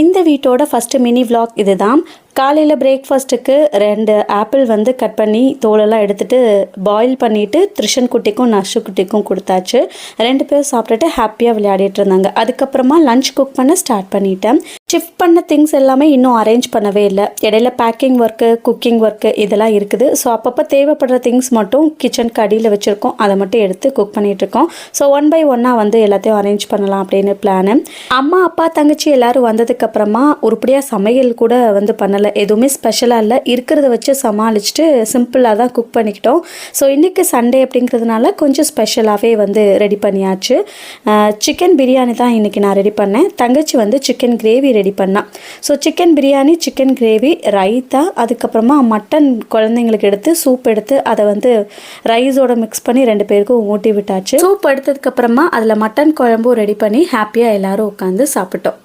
இந்த வீட்டோட first mini vlog இதுதான். காலையில் பிரேக்ஃபாஸ்ட்டுக்கு 2 ஆப்பிள் வந்து கட் பண்ணி தோலெல்லாம் எடுத்துகிட்டு பாயில் பண்ணிவிட்டு த்ரிஷன் குட்டிக்கும் நஷு குட்டிக்கும் கொடுத்தாச்சு. 2 பேரும் சாப்பிட்டுட்டு ஹாப்பியாக விளையாடிட்டு இருந்தாங்க. அதுக்கப்புறமா லஞ்ச் குக் பண்ண ஸ்டார்ட் பண்ணிட்டேன். ஷிஃப்ட் பண்ண திங்ஸ் எல்லாமே இன்னும் அரேஞ்ச் பண்ணவே இல்லை. இடையில பேக்கிங் ஒர்க்கு, குக்கிங் ஒர்க்கு இதெல்லாம் இருக்குது. ஸோ அப்பப்போ தேவைப்படுற திங்ஸ் மட்டும் கிச்சனுக்கு அடியில் வச்சுருக்கோம். அதை மட்டும் எடுத்து குக் பண்ணிகிட்ருக்கோம். ஸோ 1 by 1 வந்து எல்லாத்தையும் அரேஞ்ச் பண்ணலாம் அப்படின்னு பிளானு. அம்மா அப்பா தங்கச்சி எல்லோரும் வந்ததுக்கப்புறமா உருப்படியாக சமையல் கூட வந்து பண்ணலை. எதுவுமே ஸ்பெஷலாக இல்லை, இருக்கிறத வச்சு சமாளிச்சுட்டு சிம்பிளாக தான் குக் பண்ணிக்கிட்டோம். ஸோ இன்றைக்கி சண்டே அப்படிங்கிறதுனால கொஞ்சம் ஸ்பெஷலாகவே வந்து ரெடி பண்ணியாச்சு. சிக்கன் பிரியாணி தான் இன்றைக்கி நான் ரெடி பண்ணேன். தங்கச்சி வந்து சிக்கன் கிரேவி ரெடி பண்ணான். So chicken biryani, chicken gravy, raita, அதுக்கப்புறமா மட்டன் குழந்தைங்களுக்கு எடுத்து சூப் எடுத்து அதை வந்து ரைஸோட மிக்ஸ் பண்ணி 2 பேருக்கும் ஊட்டி விட்டாச்சு. சூப் எடுத்ததுக்கப்புறமா அதில் மட்டன் குழம்பும் ரெடி பண்ணி ஹாப்பியாக எல்லோரும் உட்காந்து சாப்பிட்டோம்.